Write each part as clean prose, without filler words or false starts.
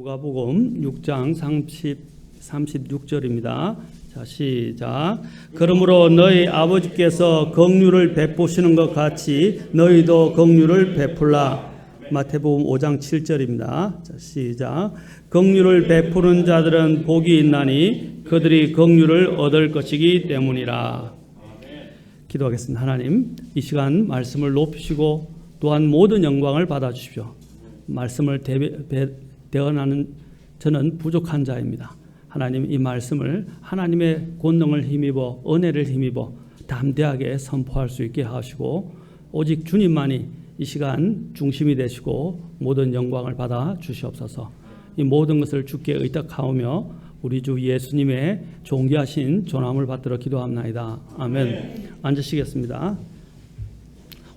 누가복음 6장 36절입니다. 자, 시작. 그러므로 너희 아버지께서 긍휼을 베푸시는 것 같이 너희도 긍휼을 베풀라. 마태복음 5장 7절입니다. 자, 시작. 긍휼을 베푸는 자들은 복이 있나니 그들이 긍휼을 얻을 것이기 때문이라. 기도하겠습니다. 하나님, 이 시간 말씀을 높이시고 또한 모든 영광을 받아주십시오. 말씀을 대언하는 저는 부족한 자입니다. 하나님, 이 말씀을 하나님의 권능을 힘입어 은혜를 힘입어 담대하게 선포할 수 있게 하시고 오직 주님만이 이 시간 중심이 되시고 모든 영광을 받아 주시옵소서. 이 모든 것을 주께 의탁하오며 우리 주 예수님의 존귀하신 존함을 받들어 기도합나이다. 아멘. 앉으시겠습니다.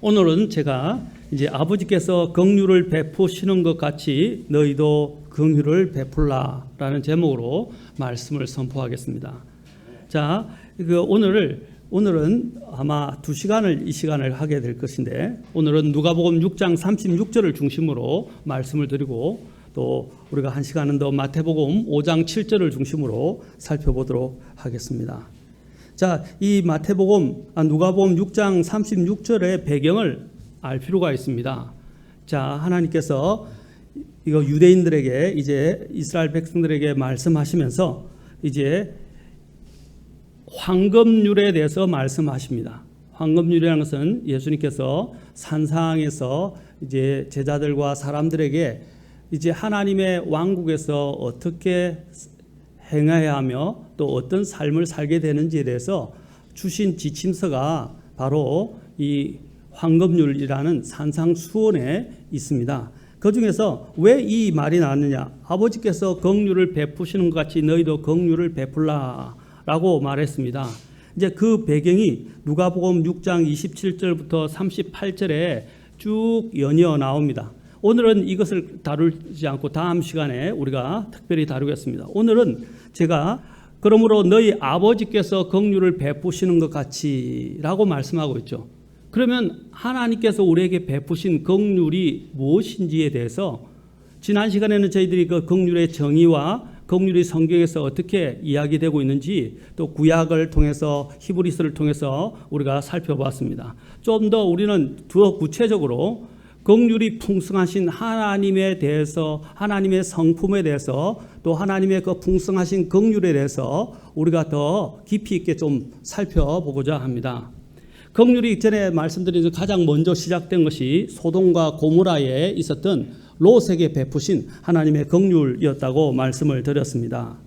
오늘은 제가 이제 아버지께서 긍휼을 베푸시는 것 같이 너희도 긍휼을 베풀라라는 제목으로 말씀을 선포하겠습니다. 자, 오늘은 아마 2시간을 이 시간을 하게 될 것인데 오늘은 누가복음 6장 36절을 중심으로 말씀을 드리고 또 우리가 한 시간은 더 마태복음 5장 7절을 중심으로 살펴보도록 하겠습니다. 자, 이 누가복음 6장 36절의 배경을 알 필요가 있습니다. 자, 하나님께서 이거 유대인들에게 이제 이스라엘 백성들에게 말씀하시면서 이제 황금률에 대해서 말씀하십니다. 황금률이라는 것은 예수님께서 산상에서 이제 제자들과 사람들에게 이제 하나님의 왕국에서 어떻게 행해야 하며 또 어떤 삶을 살게 되는지에 대해서 주신 지침서가 바로 이 황금률이라는 산상수훈에 있습니다. 그 중에서 왜 이 말이 나왔느냐? 아버지께서 긍휼을 베푸시는 것 같이 너희도 긍휼을 베풀라라고 말했습니다. 이제 그 배경이 누가복음 6장 27절부터 38절에 쭉 연이어 나옵니다. 오늘은 이것을 다루지 않고 다음 시간에 우리가 특별히 다루겠습니다. 오늘은 제가 그러므로 너희 아버지께서 긍휼을 베푸시는 것 같이라고 말씀하고 있죠. 그러면 하나님께서 우리에게 베푸신 긍휼이 무엇인지에 대해서 지난 시간에는 저희들이 그 긍휼의 정의와 긍휼이 성경에서 어떻게 이야기되고 있는지 또 구약을 통해서 히브리서를 통해서 우리가 살펴봤습니다. 좀 더 우리는 더 구체적으로 긍휼이 풍성하신 하나님에 대해서 하나님의 성품에 대해서 또 하나님의 그 풍성하신 긍휼에 대해서 우리가 더 깊이 있게 좀 살펴보고자 합니다. 긍휼이 전에 말씀드린 가장 먼저 시작된 것이 소돔과 고모라에 있었던 롯에게 베푸신 하나님의 긍휼이었다고 말씀을 드렸습니다.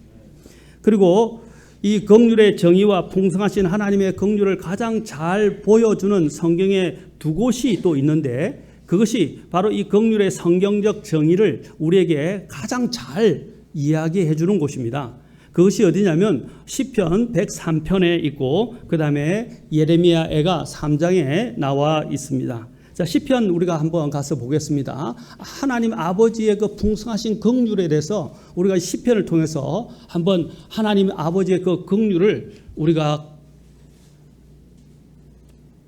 그리고 이 긍휼의 정의와 풍성하신 하나님의 긍휼을 가장 잘 보여주는 성경의 두 곳이 또 있는데 그것이 바로 이 긍휼의 성경적 정의를 우리에게 가장 잘 이야기해 주는 곳입니다. 그것이 어디냐면 시편 103편에 있고 그 다음에 예레미야애가 3장에 나와 있습니다. 자, 시편 우리가 한번 가서 보겠습니다. 하나님 아버지의 그 풍성하신 긍휼에 대해서 우리가 시편을 통해서 한번 하나님 아버지의 그 긍휼을 우리가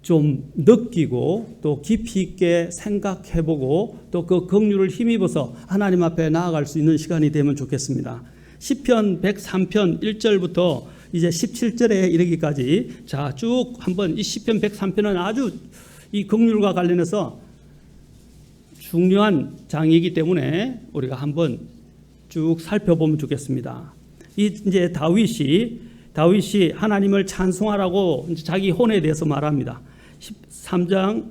좀 느끼고 또 깊이 있게 생각해보고 또 그 긍휼을 힘입어서 하나님 앞에 나아갈 수 있는 시간이 되면 좋겠습니다. 시편 103편 1절부터 이제 17절에 이르기까지 자, 쭉 한번 이 시편 103편은 아주 이 긍휼과 관련해서 중요한 장이기 때문에 우리가 한번 쭉 살펴보면 좋겠습니다. 이제 다윗이 하나님을 찬송하라고 자기 혼에 대해서 말합니다. 103장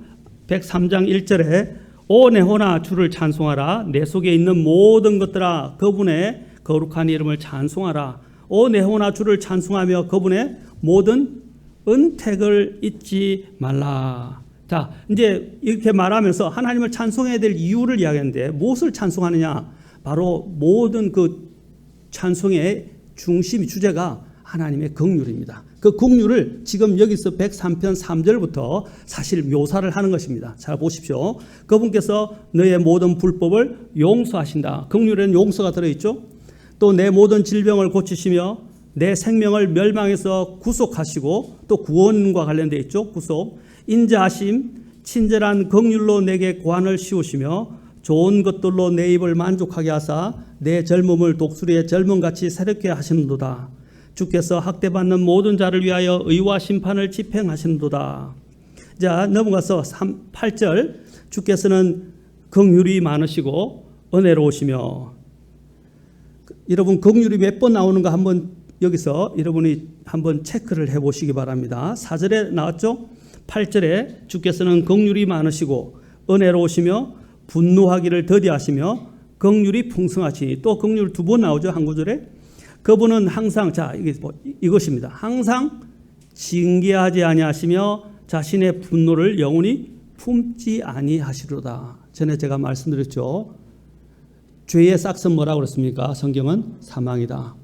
1절에 오 내 혼아 주를 찬송하라. 내 속에 있는 모든 것들아 그분의 거룩한 이름을 찬송하라. 오 내 혼아 주를 찬송하며 그분의 모든 은택을 잊지 말라. 자, 이제 이렇게 말하면서 하나님을 찬송해야 될 이유를 이야기하는데 무엇을 찬송하느냐? 바로 모든 그 찬송의 중심 주제가 하나님의 긍휼입니다. 그 긍휼을 지금 여기서 103편 3절부터 사실 묘사를 하는 것입니다. 잘 보십시오. 그분께서 너의 모든 불법을 용서하신다. 긍휼에는 용서가 들어있죠. 또 내 모든 질병을 고치시며 내 생명을 멸망에서 구속하시고 또 구원과 관련되어 있죠. 구속. 인자하심 친절한 긍휼로 내게 고난을 씌우시며 좋은 것들로 내 입을 만족하게 하사 내 젊음을 독수리의 젊음같이 새롭게 하시는도다. 주께서 학대받는 모든 자를 위하여 의와 심판을 집행하시는도다. 자, 넘어가서 8절. 주께서는 긍휼이 많으시고 은혜로우시며. 여러분, 긍휼이 몇 번 나오는가 한번 여기서 여러분이 한번 체크를 해보시기 바랍니다. 4절에 나왔죠? 8절에 주께서는 긍휼이 많으시고 은혜로우시며 분노하기를 더디하시며 긍휼이 풍성하시니. 또 긍휼 두 번 나오죠, 한 구절에. 그분은 항상, 자, 이것입니다. 항상 징계하지 아니하시며 자신의 분노를 영원히 품지 아니하시로다. 전에 제가 말씀드렸죠. 죄의 싹은 뭐라고 그랬습니까? 성경은 사망이다.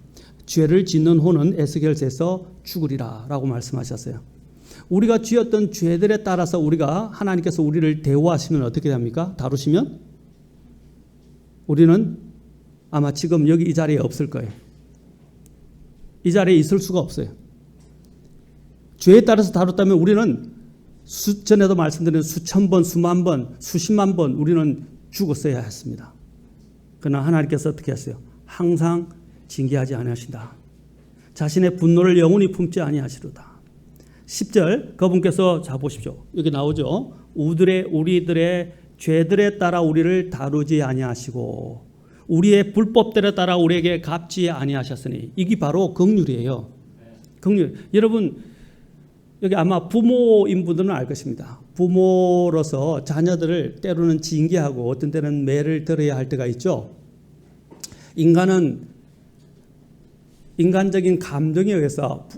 죄를 짓는 혼은 에스겔서에서 죽으리라 라고 말씀하셨어요. 우리가 지었던 죄들에 따라서 우리가 하나님께서 우리를 대우하시면 어떻게 됩니까? 다루시면 우리는 아마 지금 여기 이 자리에 없을 거예요. 이 자리에 있을 수가 없어요. 죄에 따라서 다뤘다면 우리는 전에도 말씀드린 수천 번, 수만 번, 수십만 번 우리는 죽었어야 했습니다. 그러나 하나님께서 어떻게 하세요? 항상 징계하지 아니하신다. 자신의 분노를 영원히 품지 아니하시로다. 10절 그분께서, 자 보십시오. 여기 나오죠. 우리들의 죄들에 따라 우리를 다루지 아니하시고 우리의 불법들에 따라 우리에게 갚지 아니하셨으니. 이게 바로 긍휼이에요. 긍휼. 여러분, 여기 아마 부모인 분들은 알 것입니다. 부모로서 자녀들을 때로는 징계하고 어떤 때는 매를 들어야 할 때가 있죠. 인간은 인간적인 감정에 의해서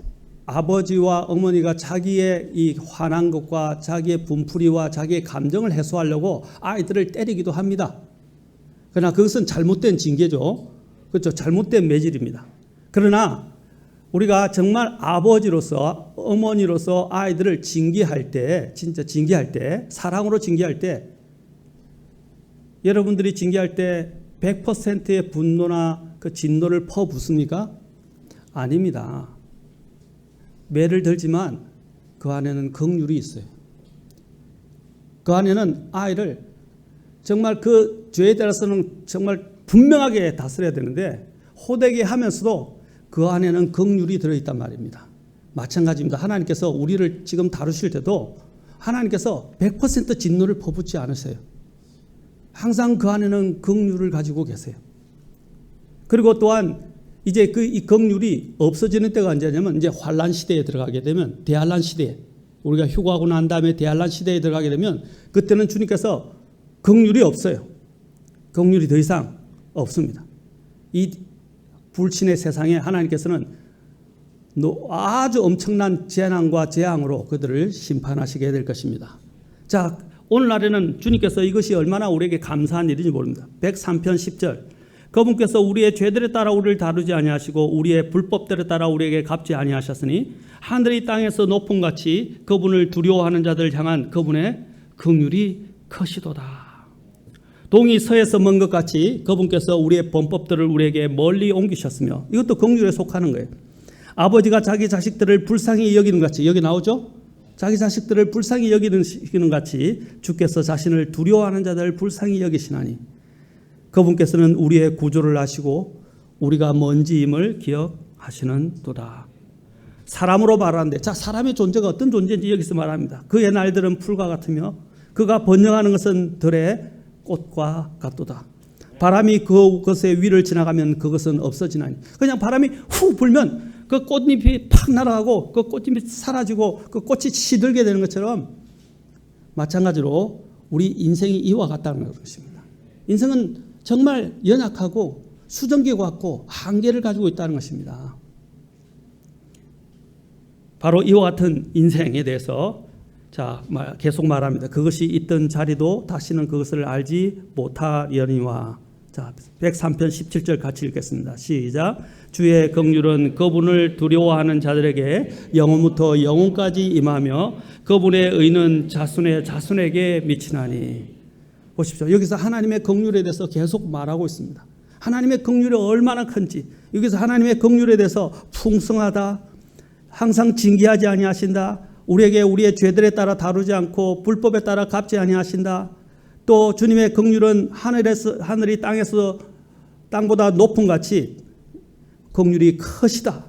아버지와 어머니가 자기의 이 화난 것과 자기의 분풀이와 자기의 감정을 해소하려고 아이들을 때리기도 합니다. 그러나 그것은 잘못된 징계죠. 그렇죠. 잘못된 매질입니다. 그러나 우리가 정말 아버지로서 어머니로서 아이들을 징계할 때, 진짜 징계할 때, 사랑으로 징계할 때, 여러분들이 징계할 때 100%의 분노나 그 진노를 퍼붓습니까? 아닙니다. 매를 들지만 그 안에는 긍휼이 있어요. 그 안에는 아이를 정말 그 죄에 따라서는 정말 분명하게 다스려야 되는데 호되게 하면서도 그 안에는 긍휼이 들어있단 말입니다. 마찬가지입니다. 하나님께서 우리를 지금 다루실 때도 하나님께서 100% 진노를 퍼붓지 않으세요. 항상 그 안에는 긍휼을 가지고 계세요. 그리고 또한 이제 이 긍휼이 없어지는 때가 언제냐면 이제 환란 시대에 들어가게 되면, 대환란 시대에, 우리가 휴거하고 난 다음에 대환란 시대에 들어가게 되면 그때는 주님께서 긍휼이 없어요. 긍휼이 더 이상 없습니다. 이 불신의 세상에 하나님께서는 아주 엄청난 재난과 재앙으로 그들을 심판하시게 될 것입니다. 자, 오늘날에는 주님께서 이것이 얼마나 우리에게 감사한 일인지 모릅니다. 103편 10절 그분께서 우리의 죄들에 따라 우리를 다루지 아니하시고 우리의 불법들에 따라 우리에게 갚지 아니하셨으니 하늘이 땅에서 높음같이 그분을 두려워하는 자들 향한 그분의 긍휼이 크시도다. 동이 서에서 먼 것 같이 그분께서 우리의 범법들을 우리에게 멀리 옮기셨으며, 이것도 긍휼에 속하는 거예요. 아버지가 자기 자식들을 불쌍히 여기는 같이, 여기 나오죠? 자기 자식들을 불쌍히 여기는 같이 주께서 자신을 두려워하는 자들을 불쌍히 여기시나니 그분께서는 우리의 구조를 아시고 우리가 뭔지임을 기억하시는도다. 사람으로 말하는데, 자, 사람의 존재가 어떤 존재인지 여기서 말합니다. 그의 날들은 풀과 같으며 그가 번영하는 것은 들의 꽃과 같도다. 바람이 그것의 위를 지나가면 그것은 없어지나니. 그냥 바람이 후 불면 그 꽃잎이 팍 날아가고 그 꽃잎이 사라지고 그 꽃이 시들게 되는 것처럼 마찬가지로 우리 인생이 이와 같다는 것입니다. 인생은 정말 연약하고 수증기 같고 한계를 가지고 있다는 것입니다. 바로 이와 같은 인생에 대해서 자, 계속 말합니다. 그것이 있던 자리도 다시는 그것을 알지 못하려니와. 자, 103편 17절 같이 읽겠습니다. 시작. 주의 긍휼은 그분을 두려워하는 자들에게 영원부터 영원까지 임하며 그분의 의는 자손의 자손에게 미치나니. 보십시오. 여기서 하나님의 긍휼에 대해서 계속 말하고 있습니다. 하나님의 긍휼이 얼마나 큰지. 여기서 하나님의 긍휼에 대해서 풍성하다, 항상 징계하지 아니하신다, 우리에게 우리의 죄들에 따라 다루지 않고 불법에 따라 갚지 아니하신다, 또 주님의 긍휼은 하늘이 땅보다 높은 같이 긍휼이 크시다.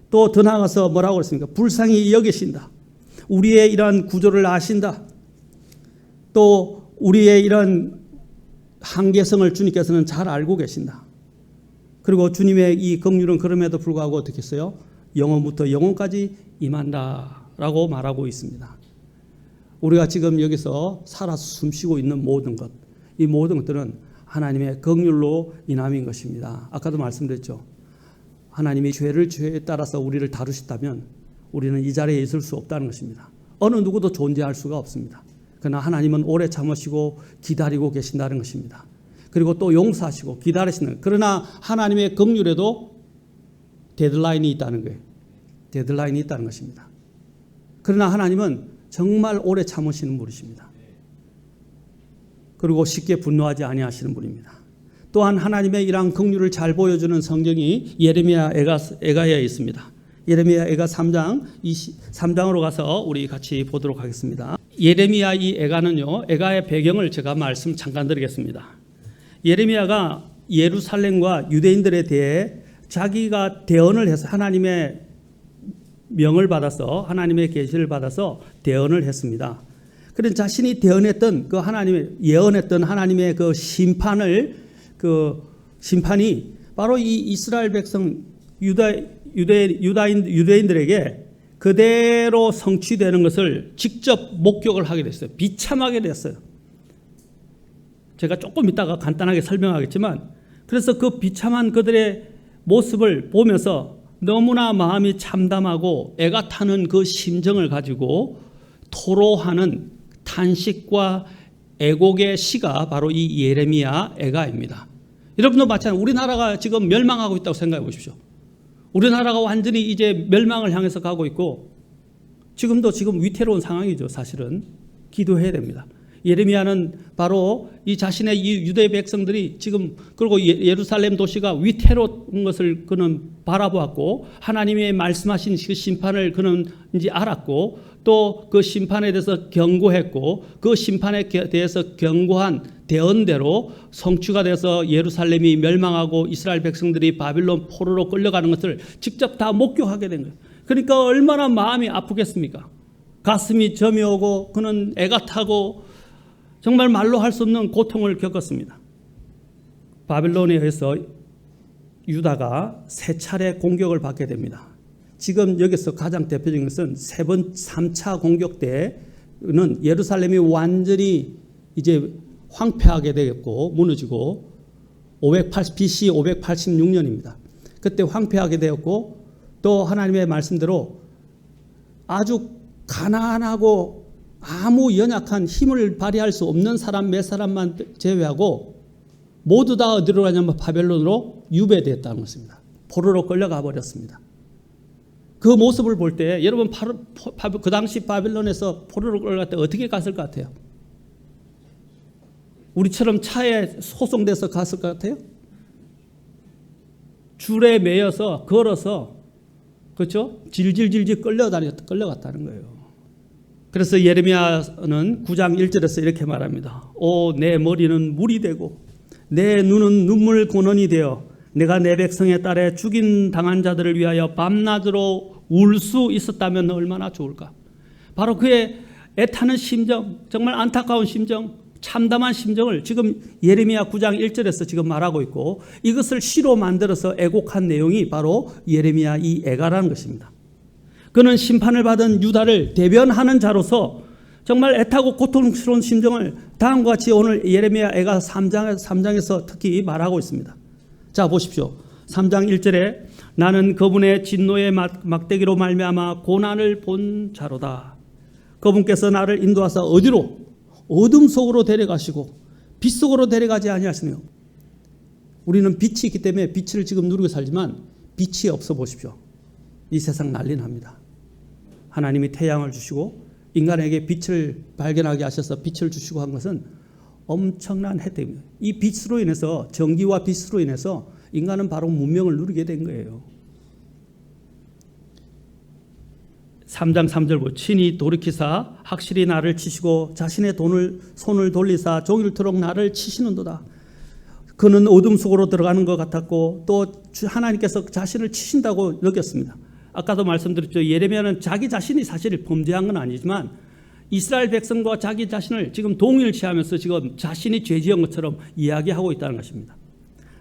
또 더 나아가서 뭐라고 그랬습니까? 불쌍히 여기신다. 우리의 이러한 구조를 아신다. 또 우리의 이런 한계성을 주님께서는 잘 알고 계신다. 그리고 주님의 이 긍휼은 그럼에도 불구하고 어떻게 했어요? 영원부터 영원까지 임한다라고 말하고 있습니다. 우리가 지금 여기서 살아서 숨쉬고 있는 모든 것, 이 모든 것들은 하나님의 긍휼로 인함인 것입니다. 아까도 말씀드렸죠. 하나님이 죄에 따라서 우리를 다루셨다면 우리는 이 자리에 있을 수 없다는 것입니다. 어느 누구도 존재할 수가 없습니다. 그러나 하나님은 오래 참으시고 기다리고 계신다는 것입니다. 그리고 또 용서하시고 기다리시는, 그러나 하나님의 긍휼에도 데드라인이 있다는 거예요. 데드라인이 있다는 것입니다. 그러나 하나님은 정말 오래 참으시는 분이십니다. 그리고 쉽게 분노하지 아니하시는 분입니다. 또한 하나님의 이러한 긍휼을 잘 보여주는 성경이 예레미야 에가에 있습니다. 예레미야 에가 3장으로 가서 우리 같이 보도록 하겠습니다. 예레미야 이 에가는요, 에가의 배경을 제가 말씀 잠깐 드리겠습니다. 예레미야가 예루살렘과 유대인들에 대해 자기가 대언을 해서 하나님의 명을 받아서 하나님의 계시를 받아서 대언을 했습니다. 그런 자신이 대언했던 그 하나님의 예언했던 하나님의 그 심판이 바로 이 이스라엘 백성 유대인들에게 그대로 성취되는 것을 직접 목격을 하게 됐어요. 비참하게 됐어요. 제가 조금 이따가 간단하게 설명하겠지만, 그래서 그 비참한 그들의 모습을 보면서 너무나 마음이 참담하고 애가 타는 그 심정을 가지고 토로하는 탄식과 애곡의 시가 바로 이 예레미야 에가입니다. 여러분도 마찬가지로 우리나라가 지금 멸망하고 있다고 생각해 보십시오. 우리나라가 완전히 이제 멸망을 향해서 가고 있고 지금 위태로운 상황이죠. 사실은 기도해야 됩니다. 예레미야는 바로 이 자신의 이 유대 백성들이 지금, 그리고 예루살렘 도시가 위태로운 것을 그는 바라보았고 하나님의 말씀하신 그 심판을 그는 이제 알았고 또 그 심판에 대해서 경고했고 그 심판에 대해서 경고한 대언대로 성취가 돼서 예루살렘이 멸망하고 이스라엘 백성들이 바빌론 포로로 끌려가는 것을 직접 다 목격하게 된 거예요. 그러니까 얼마나 마음이 아프겠습니까? 가슴이 점이 오고 그는 애가 타고 정말 말로 할 수 없는 고통을 겪었습니다. 바빌론에 의해서 유다가 세 차례 공격을 받게 됩니다. 지금 여기서 가장 대표적인 것은 3차 공격 때는 예루살렘이 완전히 이제 황폐하게 되었고 무너지고 BC 586년입니다. 그때 황폐하게 되었고 또 하나님의 말씀대로 아주 가난하고 아무 연약한 힘을 발휘할 수 없는 사람 몇 사람만 제외하고 모두 다 어디로 가냐면 바벨론으로 유배됐다는 것입니다. 포로로 끌려가 버렸습니다. 그 모습을 볼 때 여러분 그 당시 바벨론에서 포로로 끌려갈 때 어떻게 갔을 것 같아요? 우리처럼 차에 소송돼서 갔을 것 같아요? 줄에 매여서 걸어서, 그렇죠? 질질질질 끌려갔다는 거예요. 그래서 예레미야는 9장 1절에서 이렇게 말합니다. 오, 내 머리는 물이 되고 내 눈은 눈물 고넌이 되어 내가 내 백성에 따라 죽임 당한 자들을 위하여 밤낮으로 울 수 있었다면 얼마나 좋을까. 바로 그의 애타는 심정, 정말 안타까운 심정, 참담한 심정을 지금 예레미야 9장 1절에서 지금 말하고 있고 이것을 시로 만들어서 애곡한 내용이 바로 예레미야 이 에가라는 것입니다. 그는 심판을 받은 유다를 대변하는 자로서 정말 애타고 고통스러운 심정을 다음과 같이 오늘 예레미야 에가 3장에서 특히 말하고 있습니다. 자, 보십시오. 3장 1절에 나는 그분의 진노의 막대기로 말미암아 고난을 본 자로다. 그분께서 나를 인도하사 어디로? 어둠 속으로 데려가시고 빛 속으로 데려가지 아니하시며. 우리는 빛이 있기 때문에 빛을 지금 누리고 살지만 빛이 없어 보십시오. 이 세상 난리 납니다. 하나님이 태양을 주시고 인간에게 빛을 발견하게 하셔서 빛을 주시고 한 것은 엄청난 혜택입니다. 이 빛으로 인해서, 전기와 빛으로 인해서 인간은 바로 문명을 누리게 된 거예요. 3장 3절 친히 돌이키사 확실히 나를 치시고 자신의 손을 돌리사 종일토록 나를 치시는도다. 그는 어둠 속으로 들어가는 것 같았고 또 하나님께서 자신을 치신다고 느꼈습니다. 아까도 말씀드렸죠. 예레미야는 자기 자신이 사실 범죄한 건 아니지만 이스라엘 백성과 자기 자신을 지금 동일시하면서 지금 자신이 죄 지은 것처럼 이야기하고 있다는 것입니다.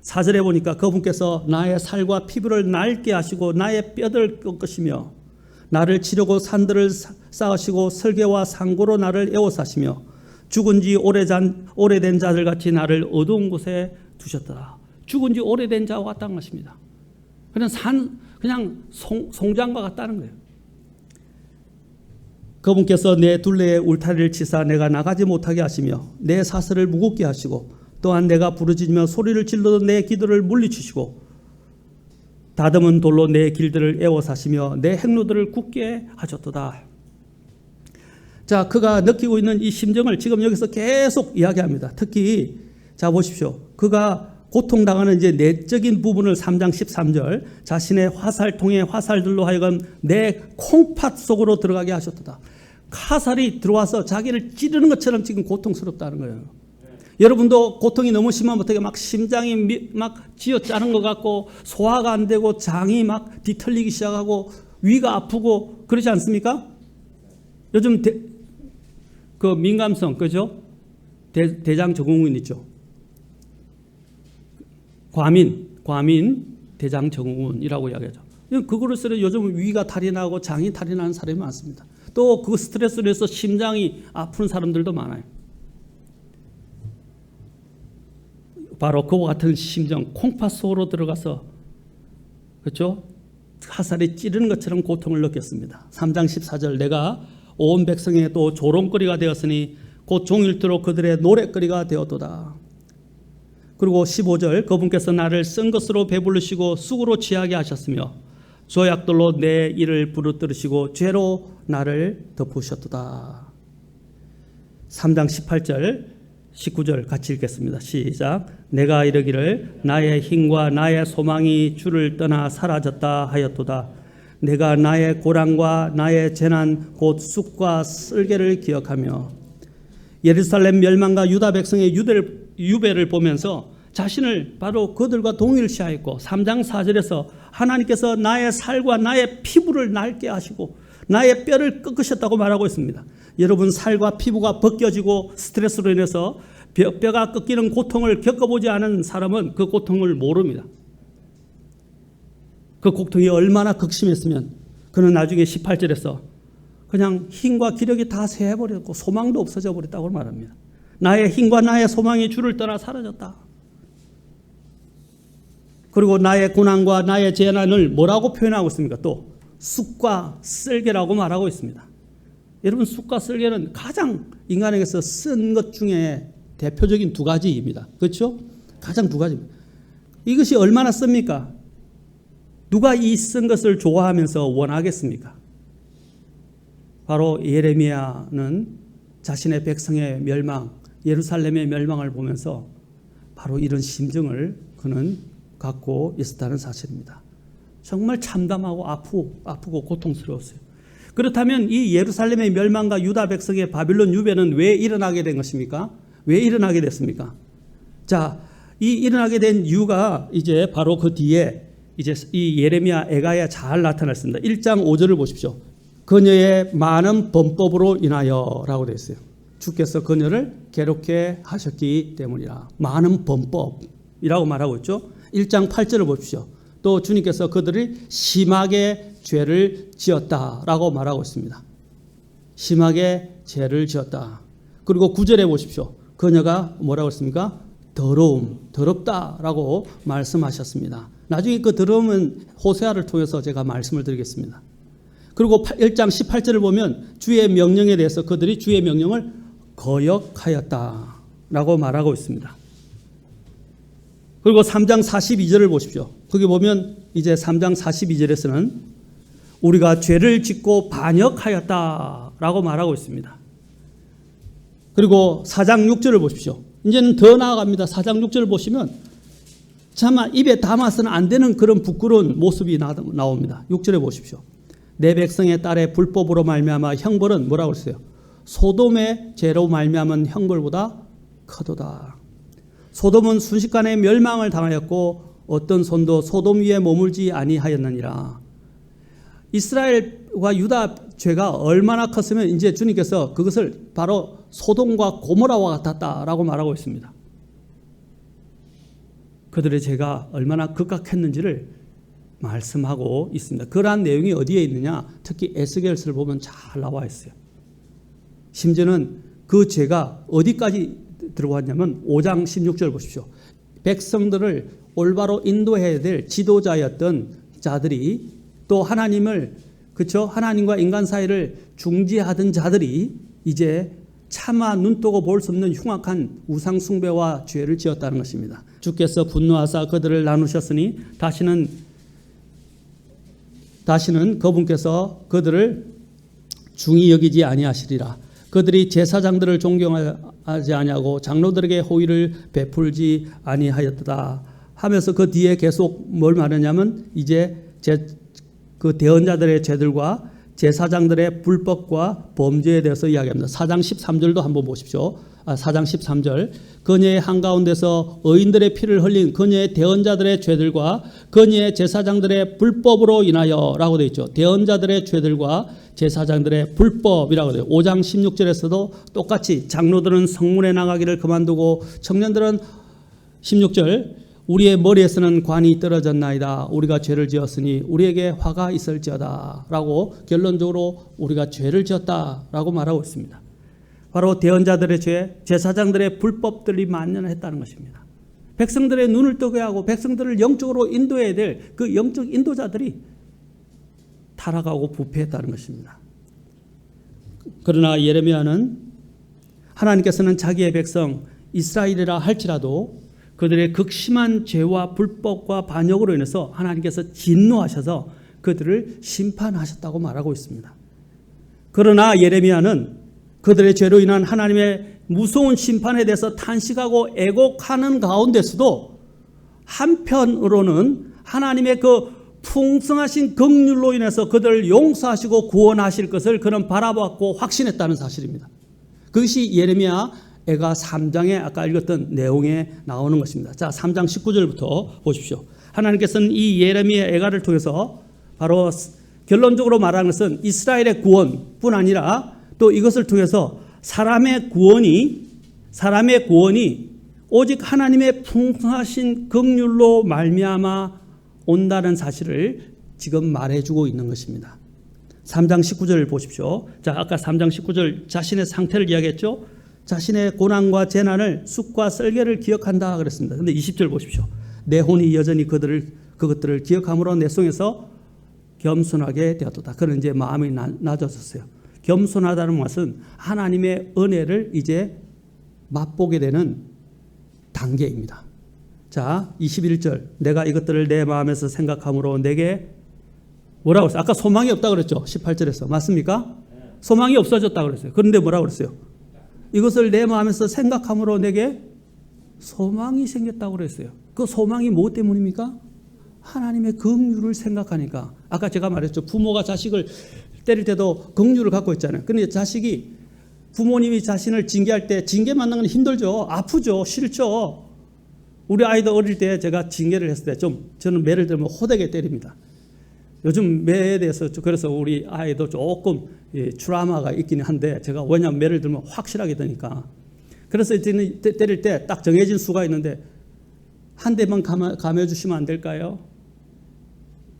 4절에 보니까 그분께서 나의 살과 피부를 낡게 하시고 나의 뼈를 꺾으시며 나를 치려고 산들을 쌓으시고 설계와 상고로 나를 에워싸시며 죽은 지 오래된 자들 같이 나를 어두운 곳에 두셨더라. 죽은 지 오래된 자와 같다는 것입니다. 그냥 송장과 같다는 거예요. 그분께서 내 둘레에 울타리를 치사 내가 나가지 못하게 하시며 내 사슬을 무겁게 하시고 또한 내가 부르짖으며 소리를 질러도 내 기도를 물리치시고 다듬은 돌로 내 길들을 에워사시며 내 행로들을 굳게 하셨도다. 자, 그가 느끼고 있는 이 심정을 지금 여기서 계속 이야기합니다. 특히 자 보십시오. 그가 고통당하는 이제 내적인 부분을 3장 13절 자신의 화살통의 화살들로 하여금 내 콩팥 속으로 들어가게 하셨도다. 화살이 들어와서 자기를 찌르는 것처럼 지금 고통스럽다는 거예요. 여러분도 고통이 너무 심하면 어떻게 막 심장이 막 쥐어짜는 것 같고 소화가 안 되고 장이 막 뒤틀리기 시작하고 위가 아프고 그러지 않습니까? 요즘 그 민감성 그죠? 대장 증후군 있죠. 과민 대장 증후군이라고 이야기하죠. 그거를 쓰려 요즘 위가 탈이 나고 장이 탈이 나는 사람이 많습니다. 또 그 스트레스로 해서 심장이 아픈 사람들도 많아요. 바로 그와 같은 심정, 콩팥 속으로 들어가서 그렇죠? 화살이 찌르는 것처럼 고통을 느꼈습니다. 3장 14절 내가 온 백성의 또 조롱거리가 되었으니 곧 종일토록 그들의 노랫거리가 되었도다. 그리고 15절 그분께서 나를 쓴 것으로 배부르시고 쑥으로 취하게 하셨으며 조약돌로 내 이를 부르뜨리시고 죄로 나를 덮으셨도다. 3장 18절 19절 같이 읽겠습니다. 시작. 내가 이르기를 나의 힘과 나의 소망이 주를 떠나 사라졌다 하였도다. 내가 나의 고난과 나의 재난 곧 쑥과 쓸개를 기억하며 예루살렘 멸망과 유다 백성의 유배를 보면서 자신을 바로 그들과 동일시하였고 3장 4절에서 하나님께서 나의 살과 나의 피부를 낡게 하시고 나의 뼈를 꺾으셨다고 말하고 있습니다. 여러분 살과 피부가 벗겨지고 스트레스로 인해서 뼈가 꺾이는 고통을 겪어보지 않은 사람은 그 고통을 모릅니다. 그 고통이 얼마나 극심했으면 그는 나중에 18절에서 그냥 힘과 기력이 다 새해버렸고 소망도 없어져 버렸다고 말합니다. 나의 힘과 나의 소망이 주를 떠나 사라졌다. 그리고 나의 고난과 나의 재난을 뭐라고 표현하고 있습니까? 또 쑥과 쓸개라고 말하고 있습니다. 여러분 쑥과 쓸개는 가장 인간에게서 쓴 것 중에 대표적인 두 가지입니다. 그렇죠? 가장 두 가지입니다. 이것이 얼마나 씁니까? 누가 이 쓴 것을 좋아하면서 원하겠습니까? 바로 예레미야는 자신의 백성의 멸망, 예루살렘의 멸망을 보면서 바로 이런 심정을 그는 갖고 있었다는 사실입니다. 정말 참담하고 아프고 고통스러웠어요. 그렇다면 이 예루살렘의 멸망과 유다 백성의 바빌론 유배는 왜 일어나게 된 것입니까? 왜 일어나게 됐습니까? 자, 이 일어나게 된 이유가 이제 바로 그 뒤에 이제 이 예레미야 애가에 잘 나타났습니다. 1장 5절을 보십시오. 그녀의 많은 범법으로 인하여라고 되어 있어요. 주께서 그녀를 괴롭게 하셨기 때문이라. 많은 범법이라고 말하고 있죠. 1장 8절을 보십시오. 또 주님께서 그들이 심하게 죄를 지었다라고 말하고 있습니다. 심하게 죄를 지었다. 그리고 9절에 보십시오. 그녀가 뭐라고 했습니까? 더럽다라고 말씀하셨습니다. 나중에 그 더러움은 호세아를 통해서 제가 말씀을 드리겠습니다. 그리고 1장 18절을 보면 주의 명령에 대해서 그들이 주의 명령을 거역하였다라고 말하고 있습니다. 그리고 3장 42절을 보십시오. 거기 보면 이제 3장 42절에서는 우리가 죄를 짓고 반역하였다라고 말하고 있습니다. 그리고 4장 6절을 보십시오. 이제는 더 나아갑니다. 4장 6절을 보시면 차마 입에 담아서는 안 되는 그런 부끄러운 모습이 나옵니다. 6절에 보십시오. 내 백성의 딸의 불법으로 말미암아 형벌은 뭐라고 했어요? 소돔의 죄로 말미암은 형벌보다 크도다. 소돔은 순식간에 멸망을 당하였고 어떤 손도 소돔 위에 머물지 아니하였느니라. 이스라엘과 유다 죄가 얼마나 컸으면 이제 주님께서 그것을 바로 소돔과 고모라와 같았다라고 말하고 있습니다. 그들의 죄가 얼마나 극악했는지를 말씀하고 있습니다. 그러한 내용이 어디에 있느냐? 특히 에스겔서를 보면 잘 나와 있어요. 심지어는 그 죄가 어디까지 들어왔냐면 5장 16절 보십시오. 백성들을 올바로 인도해야 될 지도자였던 자들이 또 하나님을 하나님과 인간 사이를 중지하던 자들이 이제 차마 눈뜨고 볼 수 없는 흉악한 우상 숭배와 죄를 지었다는 것입니다. 주께서 분노하사 그들을 나누셨으니 다시는 그분께서 그들을 중히 여기지 아니하시리라. 그들이 제사장들을 존경하지 아니하고 장로들에게 호의를 베풀지 아니하였다 하면서 그 뒤에 계속 뭘 말하냐면 이제 그 대언자들의 죄들과 제사장들의 불법과 범죄에 대해서 이야기합니다. 4장 13절도 한번 보십시오. 4장 13절. 그녀의 한가운데서 의인들의 피를 흘린 그녀의 대언자들의 죄들과 그녀의 제사장들의 불법으로 인하여 라고 되어 있죠. 대언자들의 죄들과 제사장들의 불법이라고 되어 5장 16절에서도 똑같이 장로들은 성문에 나가기를 그만두고 청년들은 16절 우리의 머리에서는 관이 떨어졌나이다. 우리가 죄를 지었으니 우리에게 화가 있을지어다 라고 결론적으로 우리가 죄를 지었다라고 말하고 있습니다. 바로 대언자들의 죄, 제사장들의 불법들이 만연했다는 것입니다. 백성들의 눈을 뜨게 하고 백성들을 영적으로 인도해야 될 그 영적 인도자들이 타락하고 부패했다는 것입니다. 그러나 예레미야는 하나님께서는 자기의 백성 이스라엘이라 할지라도 그들의 극심한 죄와 불법과 반역으로 인해서 하나님께서 진노하셔서 그들을 심판하셨다고 말하고 있습니다. 그러나 예레미야는 그들의 죄로 인한 하나님의 무서운 심판에 대해서 탄식하고 애곡하는 가운데서도 한편으로는 하나님의 그 풍성하신 긍휼로 인해서 그들을 용서하시고 구원하실 것을 그는 바라봤고 확신했다는 사실입니다. 그것이 예레미야 애가 3장에 아까 읽었던 내용에 나오는 것입니다. 자, 3장 19절부터 보십시오. 하나님께서는 이 예레미야 애가를 통해서 바로 결론적으로 말하는 것은 이스라엘의 구원뿐 아니라 또 이것을 통해서 사람의 구원이 오직 하나님의 풍성하신 긍휼로 말미암아 온다는 사실을 지금 말해주고 있는 것입니다. 3장 19절을 보십시오. 자, 아까 3장 19절 자신의 상태를 이야기했죠. 자신의 고난과 재난을 쑥과 썰개를 기억한다 그랬습니다. 그런데 20절 보십시오. 내 혼이 여전히 그것들을 기억함으로 내 속에서 겸손하게 되었다. 그는 이제 마음이 낮아졌어요. 겸손하다는 것은 하나님의 은혜를 이제 맛보게 되는 단계입니다. 자, 21절. 내가 이것들을 내 마음에서 생각함으로 내게 뭐라고 했어요? 아까 소망이 없다고 그랬죠? 18절에서. 맞습니까? 소망이 없어졌다고 그랬어요. 그런데 뭐라고 그랬어요? 이것을 내 마음에서 생각함으로 내게 소망이 생겼다고 그랬어요. 그 소망이 무엇 때문입니까? 하나님의 긍휼을 생각하니까. 아까 제가 말했죠. 부모가 자식을 때릴 때도 긍휼을 갖고 있잖아요. 그런데 부모님이 자신을 징계할 때 징계 받는 건 힘들죠. 아프죠. 싫죠. 우리 아이들 어릴 때 제가 징계를 했을 때 저는 매를 들면 호되게 때립니다. 요즘 매에 대해서 그래서 우리 아이도 조금 트라우마가 있긴 한데 제가 왜냐하면 매를 들면 확실하게 되니까 그래서 저는 때릴 때 딱 정해진 수가 있는데 한 대만 감해 주시면 안 될까요?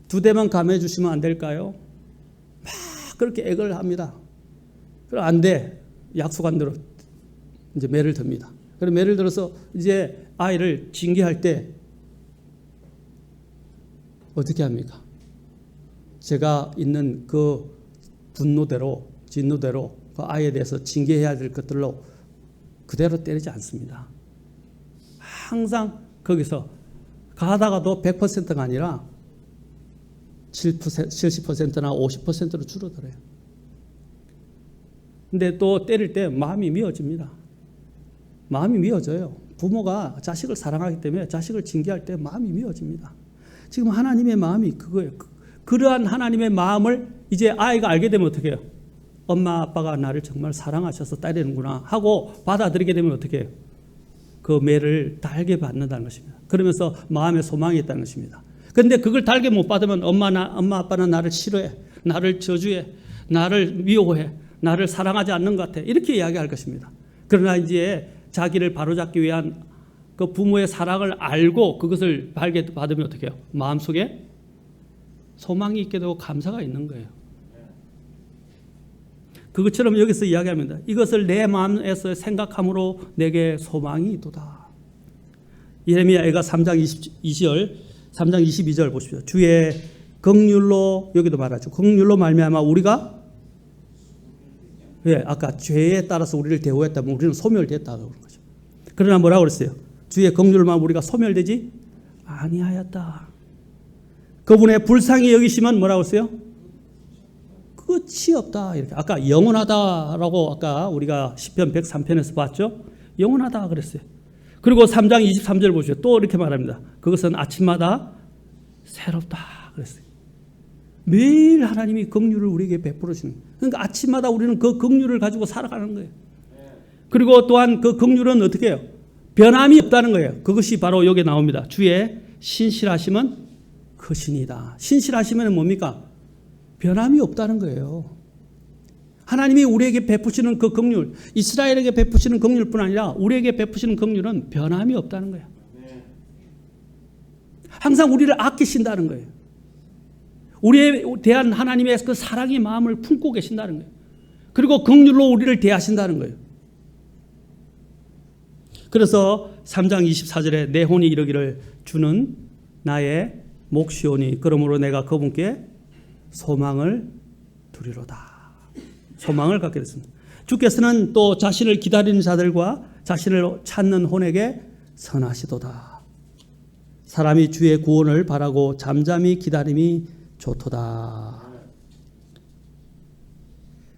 두 대만 감해 주시면 안 될까요? 막 그렇게 애걸 합니다. 그럼 안 돼. 약속한 대로 이제 매를 듭니다. 그럼 매를 들어서 이제 아이를 징계할 때 어떻게 합니까? 제가 있는 그 분노대로 진노대로 그 아이에 대해서 징계해야 될 것들로 그대로 때리지 않습니다. 항상 거기서 가다가도 100%가 아니라 70%나 50%로 줄어들어요. 근데 또 때릴 때 마음이 미어집니다. 마음이 미어져요. 부모가 자식을 사랑하기 때문에 자식을 징계할 때 마음이 미어집니다. 지금 하나님의 마음이 그거예요. 그러한 하나님의 마음을 이제 아이가 알게 되면 어떻게 해요? 엄마 아빠가 나를 정말 사랑하셔서 따르는구나 하고 받아들이게 되면 어떻게 해요? 그 매를 달게 받는다는 것입니다. 그러면서 마음에 소망이 있다는 것입니다. 그런데 그걸 달게 못 받으면 엄마 아빠는 나를 싫어해, 나를 저주해, 나를 미워해, 나를 사랑하지 않는 것 같아, 이렇게 이야기할 것입니다. 그러나 이제 자기를 바로잡기 위한 그 부모의 사랑을 알고 그것을 받게 받으면 어떻게 해요? 마음속에 소망이 있게 되고 감사가 있는 거예요. 그것처럼 여기서 이야기합니다. 이것을 내 마음에서 생각함으로 내게 소망이 있도다. 예레미야가 3장 22절 보십시오. 주의 긍휼로, 여기도 말하죠. 긍휼로 말미암아 우리가, 아까 죄에 따라서 우리를 대우했다면 우리는 소멸됐다고 그런 거죠. 그러나 뭐라고 그랬어요? 주의 긍휼로만 우리가 소멸되지 아니하였다. 그분의 불쌍히 여기심은 뭐라고 했어요? 끝이 없다. 이렇게 아까 영원하다라고 아까 우리가 시편 103편에서 봤죠. 영원하다 그랬어요. 그리고 3장 23절 보시죠. 또 이렇게 말합니다. 그것은 아침마다 새롭다 그랬어요. 매일 하나님이 긍휼을 우리에게 베풀어 주는 거예요. 그러니까 아침마다 우리는 그 긍휼을 가지고 살아가는 거예요. 그리고 또한 그 긍휼은 어떻게 해요? 변함이 없다는 거예요. 그것이 바로 여기 나옵니다. 주의 신실하심은 크시니다. 신실하심은 뭡니까? 변함이 없다는 거예요. 하나님이 우리에게 베푸시는 그 긍휼, 이스라엘에게 베푸시는 긍휼뿐 아니라 우리에게 베푸시는 긍휼은 변함이 없다는 거예요. 항상 우리를 아끼신다는 거예요. 우리에 대한 하나님의 그 사랑의 마음을 품고 계신다는 거예요. 그리고 긍휼로 우리를 대하신다는 거예요. 그래서 3장 24절에 내 혼이 이르기를 주는 나의 몫이오니 그러므로 내가 그분께 소망을 두리로다. 소망을 갖게 됐습니다. 주께서는 또 자신을 기다리는 자들과 자신을 찾는 혼에게 선하시도다. 사람이 주의 구원을 바라고 잠잠히 기다림이 좋도다.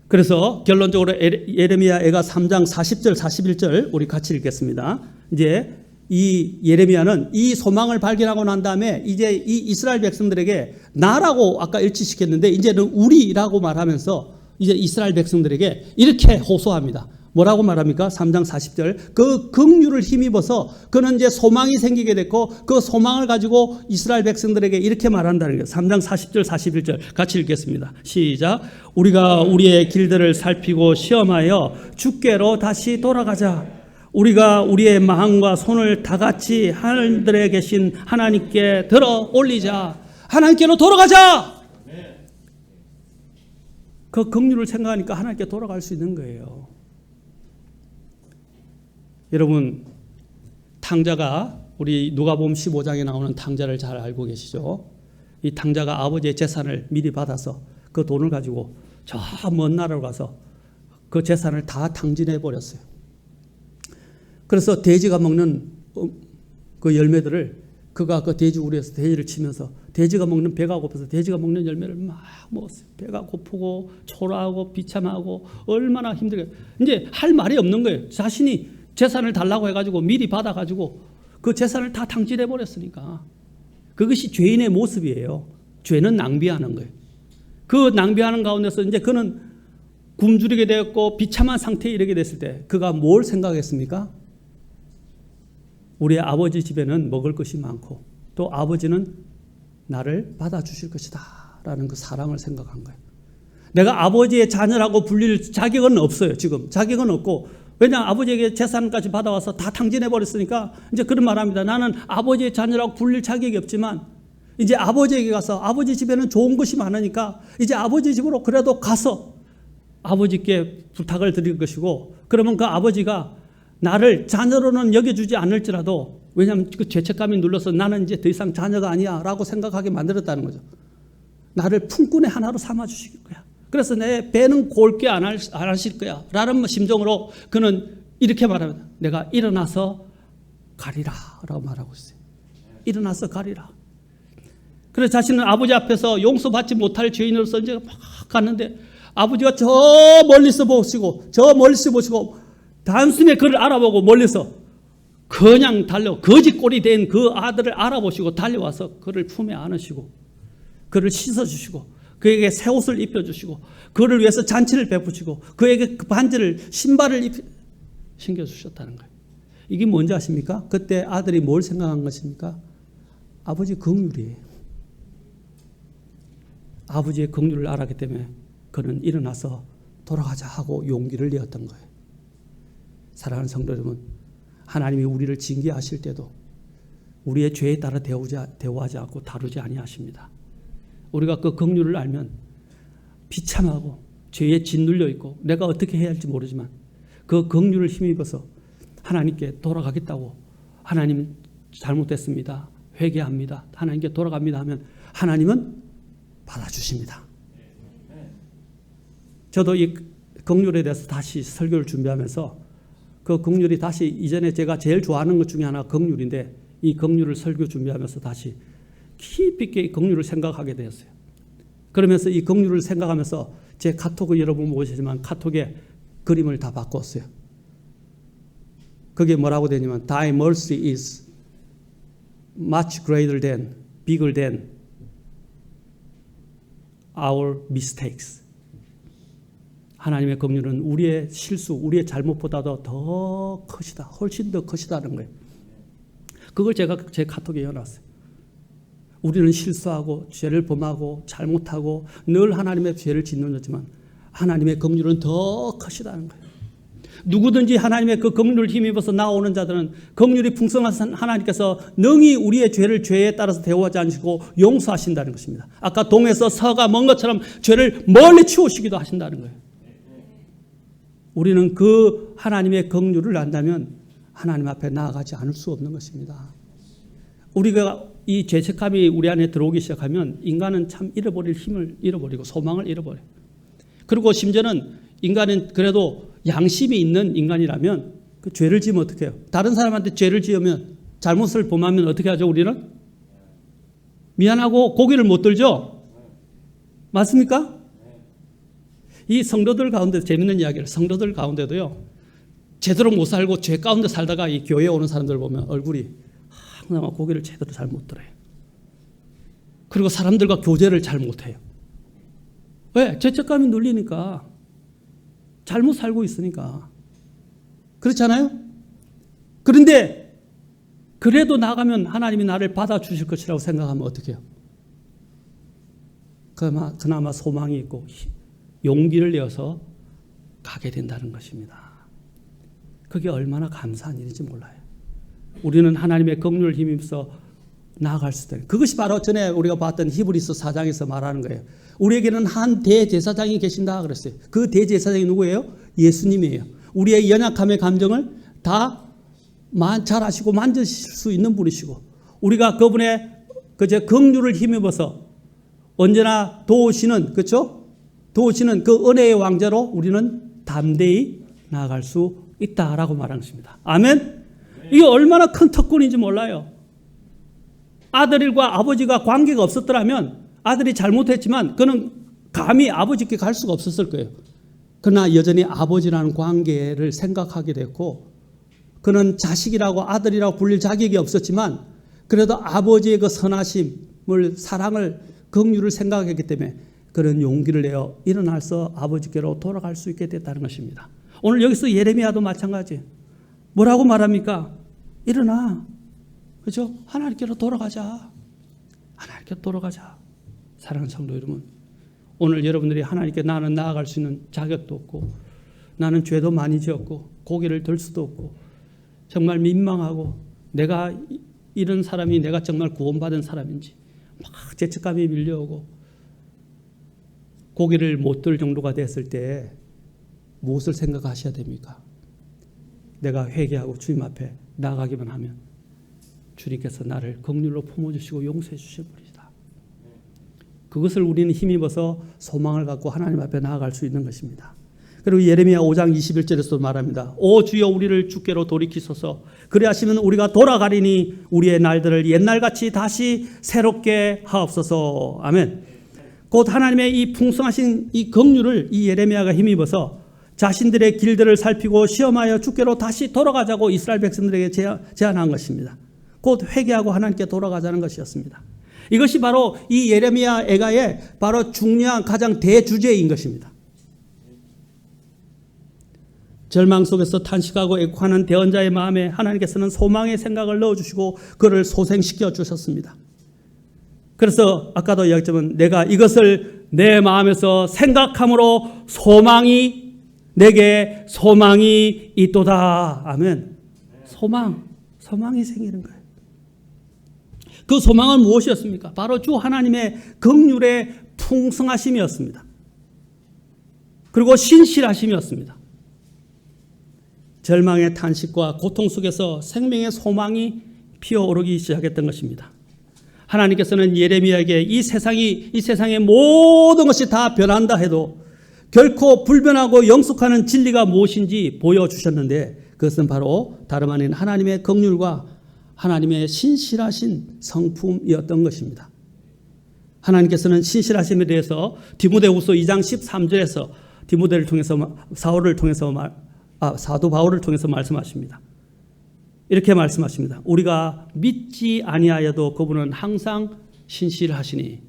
그래서 결론적으로 예레미야가 3장 40절 41절 우리 같이 읽겠습니다. 이제 이 예레미야는 이 소망을 발견하고 난 다음에 이제 이 이스라엘 백성들에게 나라고 아까 일치시켰는데 이제는 우리라고 말하면서 이제 이스라엘 백성들에게 이렇게 호소합니다. 뭐라고 말합니까? 3장 40절. 그 긍휼을 힘입어서 그는 이제 소망이 생기게 됐고 그 소망을 가지고 이스라엘 백성들에게 이렇게 말한다는 거예요. 3장 40절 41절 같이 읽겠습니다. 시작. 우리가 우리의 길들을 살피고 시험하여 주께로 다시 돌아가자. 우리가 우리의 마음과 손을 다 같이 하늘들에 계신 하나님께 들어 올리자. 하나님께로 돌아가자. 그 긍휼을 생각하니까 하나님께 돌아갈 수 있는 거예요. 여러분, 탕자가 우리 누가복음 15장에 나오는 탕자를 잘 알고 계시죠? 이 탕자가 아버지의 재산을 미리 받아서 그 돈을 가지고 저 먼 나라로 가서 그 재산을 다 탕진해 버렸어요. 그래서 돼지가 먹는 그 열매들을 그가 그 돼지 우리에서 돼지를 치면서 돼지가 먹는 배가 고파서 돼지가 먹는 열매를 막 먹었어요. 배가 고프고 초라하고 비참하고 얼마나 힘들게 이제 할 말이 없는 거예요. 자신이 재산을 달라고 해가지고 미리 받아가지고 그 재산을 다 탕진해 버렸으니까 그것이 죄인의 모습이에요. 죄는 낭비하는 거예요. 그 낭비하는 가운데서 이제 그는 굶주리게 되었고 비참한 상태에 이르게 됐을 때 그가 뭘 생각했습니까? 우리 아버지 집에는 먹을 것이 많고 또 아버지는 나를 받아주실 것이다 라는 그 사랑을 생각한 거예요. 내가 아버지의 자녀라고 불릴 자격은 없어요. 지금 자격은 없고 왜냐 아버지에게 재산까지 받아와서 다 탕진해 버렸으니까 이제 그런 말합니다. 나는 아버지의 자녀라고 불릴 자격이 없지만 이제 아버지에게 가서 아버지 집에는 좋은 것이 많으니까 이제 아버지 집으로 그래도 가서 아버지께 부탁을 드릴 것이고 그러면 그 아버지가 나를 자녀로는 여겨주지 않을지라도 왜냐하면 그 죄책감이 눌러서 나는 이제 더 이상 자녀가 아니야 라고 생각하게 만들었다는 거죠. 나를 품꾼의 하나로 삼아주실 거야. 그래서 내 배는 골게 안 하실 거야 라는 심정으로 그는 이렇게 말합니다. 내가 일어나서 가리라 라고 말하고 있어요. 일어나서 가리라. 그래서 자신은 아버지 앞에서 용서받지 못할 죄인으로서 이제 막 갔는데 아버지가 저 멀리서 보시고 단숨에 그를 알아보고 멀리서 그냥 거짓골이 된 그 아들을 알아보시고 달려와서 그를 품에 안으시고 그를 씻어주시고 그에게 새 옷을 입혀주시고 그를 위해서 잔치를 베푸시고 그에게 그 반지를 신발을 신겨주셨다는 거예요. 이게 뭔지 아십니까? 그때 아들이 뭘 생각한 것입니까? 아버지 긍휼이에요. 아버지의 긍휼을 알았기 때문에 그는 일어나서 돌아가자 하고 용기를 내었던 거예요. 사랑하는 성도 여러분, 하나님이 우리를 징계하실 때도 우리의 죄에 따라 대우하지 않고 다루지 아니하십니다. 우리가 그 긍휼을 알면 비참하고 죄에 짓눌려 있고 내가 어떻게 해야 할지 모르지만 그 긍휼을 힘입어서 하나님께 돌아가겠다고, 하나님 잘못됐습니다, 회개합니다, 하나님께 돌아갑니다 하면 하나님은 받아주십니다. 저도 이 긍휼에 대해서 다시 설교를 준비하면서 그 긍휼이 다시, 이전에 제가 제일 좋아하는 것 중에 하나가 긍휼인데 이 긍휼을 설교 준비하면서 다시 깊이 있게 이 긍휼을 생각하게 되었어요. 그러면서 이 긍휼을 생각하면서 제 카톡을 여러분 보시지만 카톡에 그림을 다 바꿨어요. 그게 뭐라고 되냐면 Thy mercy is much greater than, bigger than our mistakes. 하나님의 긍휼은 우리의 실수, 우리의 잘못보다도 더 크시다, 훨씬 더 크시다는 거예요. 그걸 제가 제 카톡에 넣어놨어요. 우리는 실수하고 죄를 범하고 잘못하고 늘 하나님의 죄를 짓눌렀지만 하나님의 긍휼은 더 크시다는 거예요. 누구든지 하나님의 그 긍휼을 힘입어서 나오는 자들은 긍휼이 풍성한 하나님께서 능히 우리의 죄를 죄에 따라서 대우하지 않으시고 용서하신다는 것입니다. 아까 동에서 서가 먼 것처럼 죄를 멀리 치우시기도 하신다는 거예요. 우리는 그 하나님의 긍휼을 안다면 하나님 앞에 나아가지 않을 수 없는 것입니다. 우리가 이 죄책감이 우리 안에 들어오기 시작하면 인간은 참 잃어버릴 힘을 잃어버리고 소망을 잃어버려요. 그리고 심지어는 인간은 그래도 양심이 있는 인간이라면 그 죄를 지으면 어떻게 해요? 다른 사람한테 죄를 지으면, 잘못을 범하면 어떻게 하죠? 우리는 미안하고 고개를 못 들죠? 맞습니까? 이 성도들 가운데 재밌는 이야기를, 성도들 가운데도요, 제대로 못 살고 죄 가운데 살다가 이 교회에 오는 사람들 보면 얼굴이 항상 고개를 제대로 잘 못 들어요. 그리고 사람들과 교제를 잘 못해요. 왜? 죄책감이 눌리니까. 잘못 살고 있으니까. 그렇잖아요? 그런데 그래도 나가면 하나님이 나를 받아주실 것이라고 생각하면 어떻게 해요? 그나마 소망이 있고 용기를 내어서 가게 된다는 것입니다. 그게 얼마나 감사한 일인지 몰라요. 우리는 하나님의 긍휼을 힘입어서 나아갈 수 있다. 그것이 바로 전에 우리가 봤던 히브리서 4장에서 말하는 거예요. 우리에게는 한 대제사장이 계신다 그랬어요. 그 대제사장이 누구예요? 예수님이에요. 우리의 연약함의 감정을 다 잘 아시고 만지실 수 있는 분이시고, 우리가 그분의 긍휼을 힘입어서 언제나 도우시는, 그렇죠? 도우시는 그 은혜의 왕자로 우리는 담대히 나아갈 수 있다라고 말하는 것입니다. 아멘. 이게 얼마나 큰 특권인지 몰라요. 아들과 아버지가 관계가 없었더라면 아들이 잘못했지만 그는 감히 아버지께 갈 수가 없었을 거예요. 그러나 여전히 아버지라는 관계를 생각하게 됐고, 그는 자식이라고 아들이라고 불릴 자격이 없었지만 그래도 아버지의 그 선하심을, 사랑을, 긍휼을 생각했기 때문에 그는 용기를 내어 일어나서 아버지께로 돌아갈 수 있게 됐다는 것입니다. 오늘 여기서 예레미야도 마찬가지. 뭐라고 말합니까? 일어나. 그렇죠? 하나님께로 돌아가자. 하나님께로 돌아가자. 사랑하는 성도 여러분, 오늘 여러분들이 하나님께 나는 나아갈 수 있는 자격도 없고, 나는 죄도 많이 지었고, 고개를 들 수도 없고, 정말 민망하고, 내가 이런 사람이 내가 정말 구원받은 사람인지 막 죄책감이 밀려오고 고개를 못 들 정도가 됐을 때 무엇을 생각하셔야 됩니까? 내가 회개하고 주님 앞에 나아가기만 하면 주님께서 나를 긍휼로 품어주시고 용서해 주실 분이다. 그것을 우리는 힘입어서 소망을 갖고 하나님 앞에 나아갈 수 있는 것입니다. 그리고 예레미야 5장 21절에서 말합니다. 오 주여 우리를 주께로 돌이키소서. 그리하시면 우리가 돌아가리니 우리의 날들을 옛날같이 다시 새롭게 하옵소서. 아멘. 곧 하나님의 이 풍성하신 이 긍휼을 이 예레미야가 힘입어서 자신들의 길들을 살피고 시험하여 주께로 다시 돌아가자고 이스라엘 백성들에게 제안한 것입니다. 곧 회개하고 하나님께 돌아가자는 것이었습니다. 이것이 바로 이 예레미야 애가의 바로 중요한 가장 대주제인 것입니다. 절망 속에서 탄식하고 애곡하는 대언자의 마음에 하나님께서는 소망의 생각을 넣어주시고 그를 소생시켜 주셨습니다. 그래서 아까도 이야기했지만 내가 이것을 내 마음에서 생각함으로 내게 소망이 있도다 하면 소망이 생기는 거예요. 그 소망은 무엇이었습니까? 바로 주 하나님의 긍휼의 풍성하심이었습니다. 그리고 신실하심이었습니다. 절망의 탄식과 고통 속에서 생명의 소망이 피어오르기 시작했던 것입니다. 하나님께서는 예레미야에게 이 세상의 모든 것이 다 변한다 해도 결코 불변하고 영속하는 진리가 무엇인지 보여주셨는데 그것은 바로 다름 아닌 하나님의 긍휼과 하나님의 신실하신 성품이었던 것입니다. 하나님께서는 신실하심에 대해서 디모데후서 2장 13절에서 디모데를 통해서 사도 바울을 통해서 말씀하십니다. 이렇게 말씀하십니다. 우리가 믿지 아니하여도 그분은 항상 신실하시니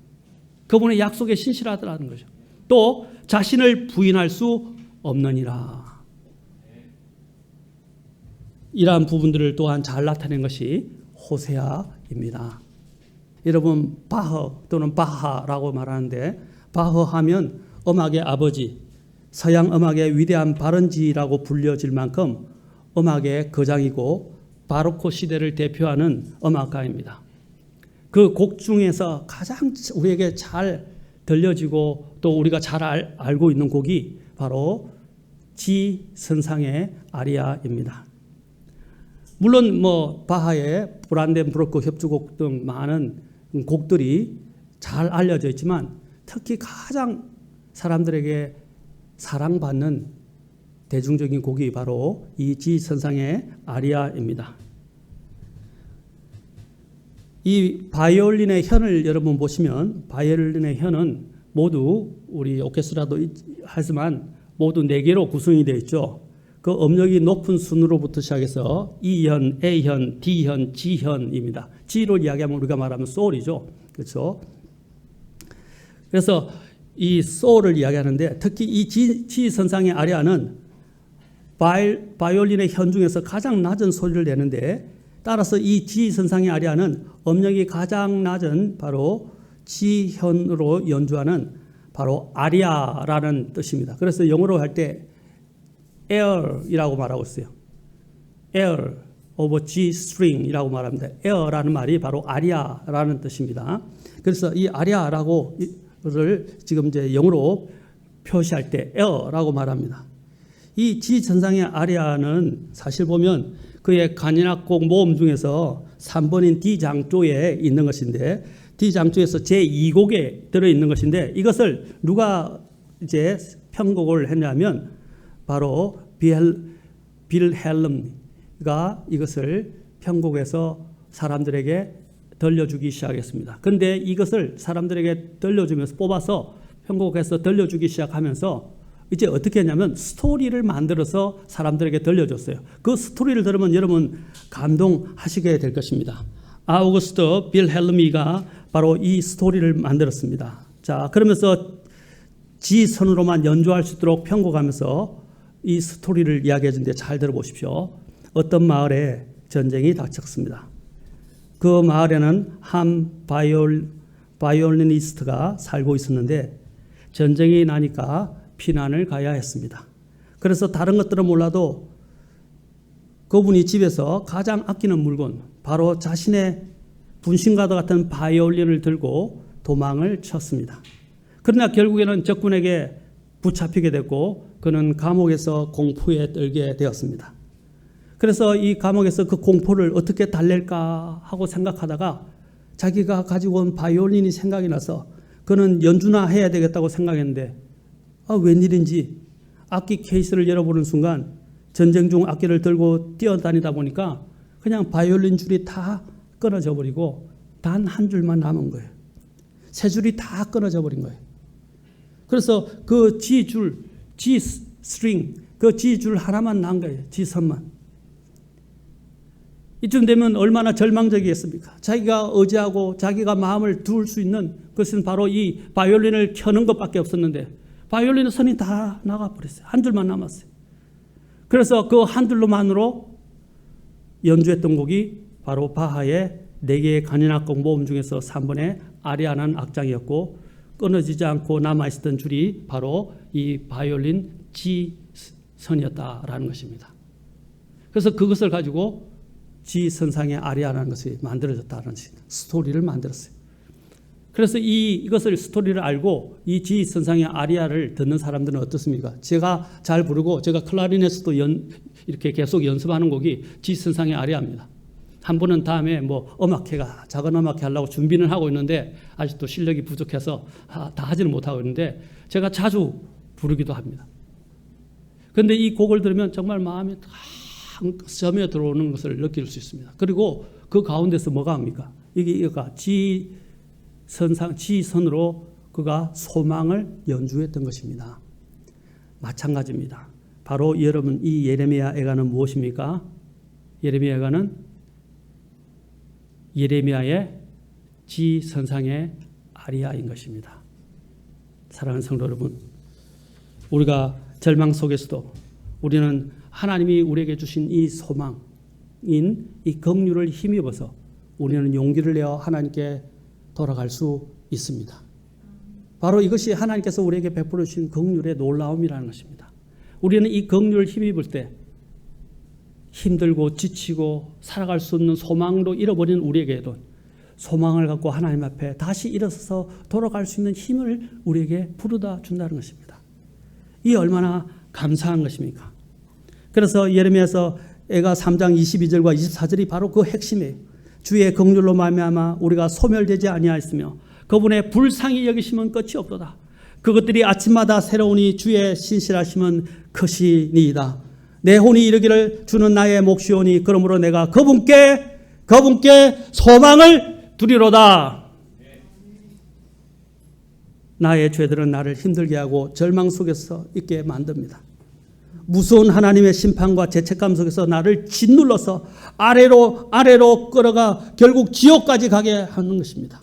그분의 약속에 신실하더라는 거죠. 또 자신을 부인할 수 없느니라. 이러한 부분들을 또한 잘 나타낸 것이 호세아입니다. 여러분 바흐 또는 바하라고 말하는데 바흐 하면 음악의 아버지, 서양 음악의 위대한 발원지라고 불려질 만큼 음악의 거장이고 바로크 시대를 대표하는 음악가입니다. 그 곡 중에서 가장 우리에게 잘 들려지고 또 우리가 잘 알고 있는 곡이 바로 지선상의 아리아입니다. 물론 바하의 브란덴부르크 협주곡 등 많은 곡들이 잘 알려져 있지만 특히 가장 사람들에게 사랑받는 대중적인 곡이 바로 이 지선상의 아리아입니다. 이 바이올린의 현을 여러분 보시면 바이올린의 현은 모두 우리 오케스트라도 하지만 모두 4개로 구성이 되어 있죠. 그 음역이 높은 순으로부터 시작해서 E현, A현, D현, G현입니다. G로 이야기하면 우리가 말하면 소울이죠. 그렇죠? 그래서 이 소울을 이야기하는데 특히 이 G 선상의 아리아는 바이올린의 현 중에서 가장 낮은 소리를 내는데 따라서 이 G 선상의 아리아는 음역이 가장 낮은 바로 G현으로 연주하는 바로 아리아라는 뜻입니다. 그래서 영어로 할 때 air이라고 말하고 있어요. air over G string이라고 말합니다. air라는 말이 바로 아리아라는 뜻입니다. 그래서 이 아리아라고를 지금 이제 영어로 표시할 때 air라고 말합니다. 이 G 전상의 아리아는 사실 보면 그의 간인악곡 모음 중에서 3번인 D 장조에 있는 것인데 D 장조에서 제2곡에 들어 있는 것인데 이것을 누가 이제 편곡을 했냐면 바로 빌헬름가 이것을 편곡해서 사람들에게 들려주기 시작했습니다. 그런데 이것을 사람들에게 들려주면서 뽑아서 편곡해서 들려주기 시작하면서 이제 어떻게 했냐면 스토리를 만들어서 사람들에게 들려줬어요. 그 스토리를 들으면 여러분 감동하시게 될 것입니다. 아우구스트 빌헬름이가 바로 이 스토리를 만들었습니다. 자, 그러면서 지선으로만 연주할 수 있도록 편곡하면서 이 스토리를 이야기해 주는데 잘 들어보십시오. 어떤 마을에 전쟁이 닥쳤습니다. 그 마을에는 한 바이올리니스트가 살고 있었는데 전쟁이 나니까 피난을 가야 했습니다. 그래서 다른 것들은 몰라도 그분이 집에서 가장 아끼는 물건, 바로 자신의 분신과도 같은 바이올린을 들고 도망을 쳤습니다. 그러나 결국에는 적군에게 붙잡히게 됐고 그는 감옥에서 공포에 떨게 되었습니다. 그래서 이 감옥에서 그 공포를 어떻게 달랠까 하고 생각하다가 자기가 가지고 온 바이올린이 생각이 나서 그는 연주나 해야 되겠다고 생각했는데 웬일인지 악기 케이스를 열어보는 순간 전쟁 중 악기를 들고 뛰어다니다 보니까 그냥 바이올린 줄이 다 끊어져 버리고 단 한 줄만 남은 거예요. 세 줄이 다 끊어져 버린 거예요. 그래서 그 G줄, G스트링, 그 G줄 하나만 난 거예요. G선만. 이쯤 되면 얼마나 절망적이겠습니까? 자기가 의지하고 자기가 마음을 두을 수 있는 것은 바로 이 바이올린을 켜는 것밖에 없었는데 바이올린의 선이 다 나가버렸어요. 한 줄만 남았어요. 그래서 그 한 줄로만으로 연주했던 곡이 바로 바하의 4개의 간인악곡 모음 중에서 3번의 아리아나는 악장이었고 끊어지지 않고 남아있었던 줄이 바로 이 바이올린 G선이었다라는 것입니다. 그래서 그것을 가지고 G선상의 아리아라는 것이 만들어졌다는 스토리를 만들었어요. 그래서 이것을 스토리를 알고 이 G선상의 아리아를 듣는 사람들은 어떻습니까? 제가 잘 부르고 제가 클라리넷도 이렇게 계속 연습하는 곡이 G선상의 아리아입니다. 한 번은 다음에 뭐 음악회가 작은 음악회 하려고 준비는 하고 있는데 아직도 실력이 부족해서 다 하지는 못하고 있는데 제가 자주 부르기도 합니다. 그런데 이 곡을 들으면 정말 마음이 다 스며 들어오는 것을 느낄 수 있습니다. 그리고 그 가운데서 뭐가 합니까? 이가 G선으로 그가 소망을 연주했던 것입니다. 마찬가지입니다. 바로 여러분 이 예레미야 애가는 무엇입니까? 예레미야 애가는 예레미야의 G선상의 아리아인 것입니다. 사랑하는 성도 여러분, 우리가 절망 속에서도 우리는 하나님이 우리에게 주신 이 소망인 이 긍휼을 힘입어서 우리는 용기를 내어 하나님께 돌아갈 수 있습니다. 바로 이것이 하나님께서 우리에게 베풀어 주신 긍휼의 놀라움이라는 것입니다. 우리는 이 긍휼을 힘입을 때 힘들고 지치고 살아갈 수 없는 소망으로 잃어버린 우리에게도 소망을 갖고 하나님 앞에 다시 일어서서 돌아갈 수 있는 힘을 우리에게 부르다 준다는 것입니다. 이 얼마나 감사한 것입니까? 그래서 예레미야서 애가 3장 22절과 24절이 바로 그 핵심이에요. 주의 긍휼로 말미암아 우리가 소멸되지 아니하였으며 그분의 불쌍히 여기심은 끝이 없도다. 그것들이 아침마다 새로우니 주의 신실하심은 크시니이다. 내 혼이 이르기를 주는 나의 몫이오니 그러므로 내가 그분께 소망을 두리로다. 나의 죄들은 나를 힘들게 하고 절망 속에서 있게 만듭니다. 무서운 하나님의 심판과 죄책감 속에서 나를 짓눌러서 아래로 끌어가 결국 지옥까지 가게 하는 것입니다.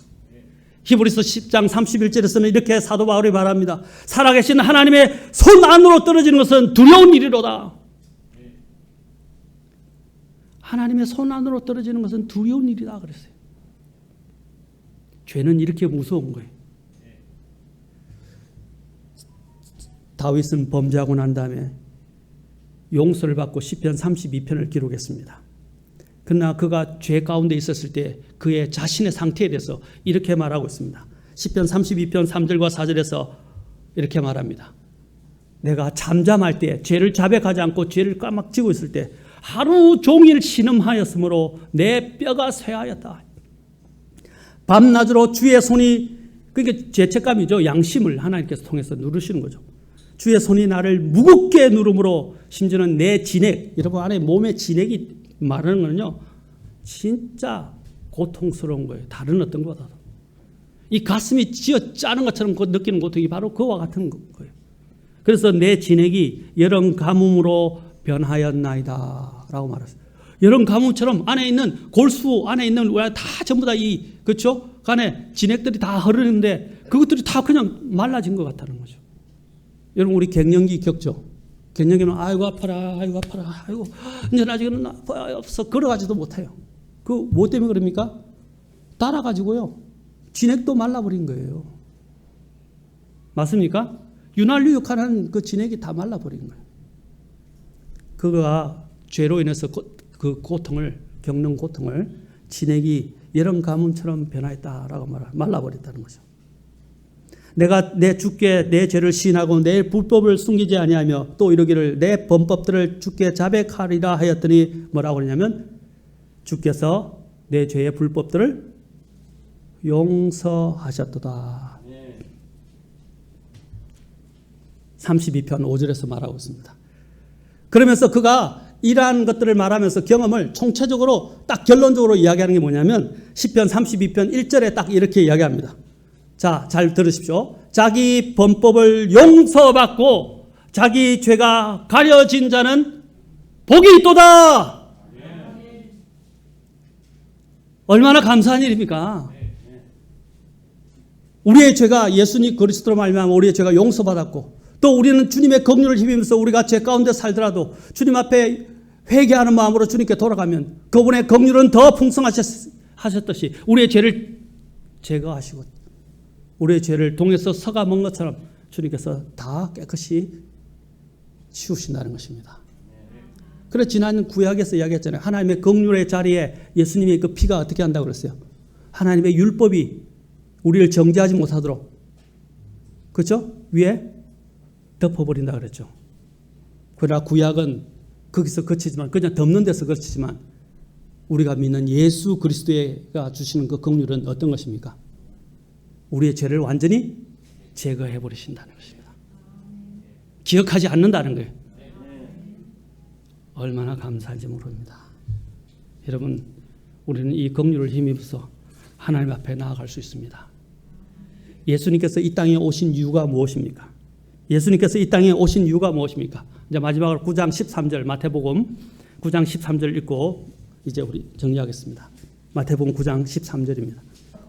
히브리서 10장 31절에서는 이렇게 사도 바울이 말합니다. 살아계신 하나님의 손 안으로 떨어지는 것은 두려운 일이로다. 하나님의 손 안으로 떨어지는 것은 두려운 일이다 그랬어요. 죄는 이렇게 무서운 거예요. 다윗은 범죄하고 난 다음에 용서를 받고 시편 32편을 기록했습니다. 그러나 그가 죄 가운데 있었을 때 그의 자신의 상태에 대해서 이렇게 말하고 있습니다. 시편 32편 3절과 4절에서 이렇게 말합니다. 내가 잠잠할 때 죄를 자백하지 않고 죄를 까막지고 있을 때 하루 종일 신음하였으므로 내 뼈가 쇠하였다. 밤낮으로 주의 손이, 그러니까 죄책감이죠. 양심을 하나님께서 통해서 누르시는 거죠. 주의 손이 나를 무겁게 누름으로 심지어는 내 진액, 여러분 안에 몸의 진액이 말하는 거는요 진짜 고통스러운 거예요. 다른 어떤 것보다도. 이 가슴이 쥐어 짜는 것처럼 느끼는 고통이 바로 그와 같은 거예요. 그래서 내 진액이 여름 가뭄으로 변하였나이다 라고 말했어요. 여름 가뭄처럼 안에 있는 골수 안에 있는 다 전부 다 그렇죠? 간에 진액들이 다 흐르는데 그것들이 다 그냥 말라진 것 같다는 거죠. 여러분 우리 갱년기 겪죠? 갱년기는 아이고 아파라 아이고 이제 아직은 없어 걸어가지도 못해요. 그 뭐 때문에 그럽니까? 따라가지고요 진액도 말라버린 거예요. 맞습니까? 윤활유육하는 그 진액이 다 말라버린 거예요. 그가 죄로 인해서 그 고통을 겪는 고통을 진액이 여름 가뭄처럼 변화했다라고 말라버렸다는 거죠. 내가 내 주께 내 죄를 시인하고 내 불법을 숨기지 아니하며 또 이러기를 내 범법들을 주께 자백하리라 하였더니 뭐라고 그러냐면 주께서 내 죄의 불법들을 용서하셨도다. 32편 5절에서 말하고 있습니다. 그러면서 그가 이러한 것들을 말하면서 경험을 총체적으로 딱 결론적으로 이야기하는 게 뭐냐면 시편 32편 1절에 딱 이렇게 이야기합니다. 자, 잘 들으십시오. 자기 범법을 용서받고 자기 죄가 가려진 자는 복이 있도다. 얼마나 감사한 일입니까? 우리의 죄가 예수님 그리스도로 말미암아 우리의 죄가 용서받았고 또 우리는 주님의 긍휼을 힘입어서 우리가 죄 가운데 살더라도 주님 앞에 회개하는 마음으로 주님께 돌아가면 그분의 긍휼은 더 풍성하셨듯이 우리의 죄를 제거하시고 우리의 죄를 동에서 서가 먹은 것처럼 주님께서 다 깨끗이 치우신다는 것입니다. 그래서 지난 구약에서 이야기했잖아요. 하나님의 긍휼의 자리에 예수님의 그 피가 어떻게 한다고 그랬어요? 하나님의 율법이 우리를 정죄하지 못하도록 그렇죠? 위에 덮어버린다 그랬죠. 그러나 구약은 거기서 그치지만 그냥 덮는 데서 그치지만 우리가 믿는 예수 그리스도가 주시는 그 긍휼은 어떤 것입니까? 우리의 죄를 완전히 제거해 버리신다는 것입니다. 기억하지 않는다는 거예요. 얼마나 감사한지 모릅니다. 여러분, 우리는 이 긍휼을 힘입어서 하나님 앞에 나아갈 수 있습니다. 예수님께서 이 땅에 오신 이유가 무엇입니까? 예수님께서 이 땅에 오신 이유가 무엇입니까? 이제 마지막으로 9장 13절 마태복음 9장 13절 읽고 이제 우리 정리하겠습니다. 마태복음 9장 13절입니다.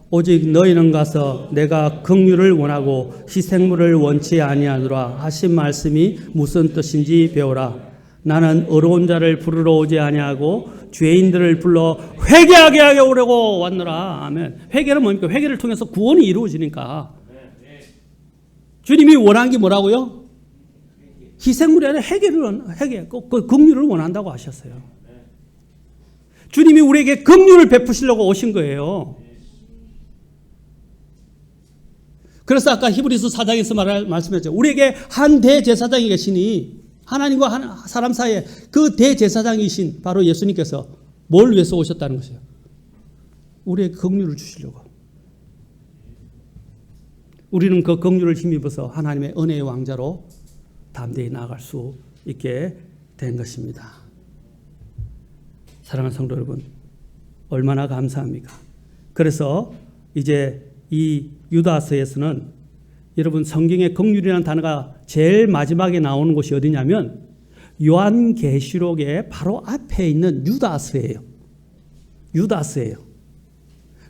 오직 너희는 가서 내가 긍휼을 원하고 희생물을 원치 아니하노라 하신 말씀이 무슨 뜻인지 배우라. 나는 의로운 자를 부르러 오지 아니하고 죄인들을 불러 회개하게 하려 오려고 왔노라. 아멘. 회개는 뭡니까? 회개를 통해서 구원이 이루어지니까. 주님이 원한 게 뭐라고요? 희생물이 아니라 회개, 그 긍휼을 원한다고 하셨어요. 주님이 우리에게 긍휼을 베푸시려고 오신 거예요. 그래서 아까 히브리서 4장에서 말씀했죠. 우리에게 한 대제사장이 계시니 하나님과 사람 사이에 그 대제사장이신 바로 예수님께서 뭘 위해서 오셨다는 것이에요? 우리에게 긍휼을 주시려고. 우리는 그 긍휼을 힘입어서 하나님의 은혜의 왕자로 담대히 나아갈 수 있게 된 것입니다. 사랑하는 성도 여러분, 얼마나 감사합니까? 그래서 이제 이 유다서에서는 여러분 성경의 긍휼이라는 단어가 제일 마지막에 나오는 곳이 어디냐면 요한계시록의 바로 앞에 있는 유다서예요. 유다서예요.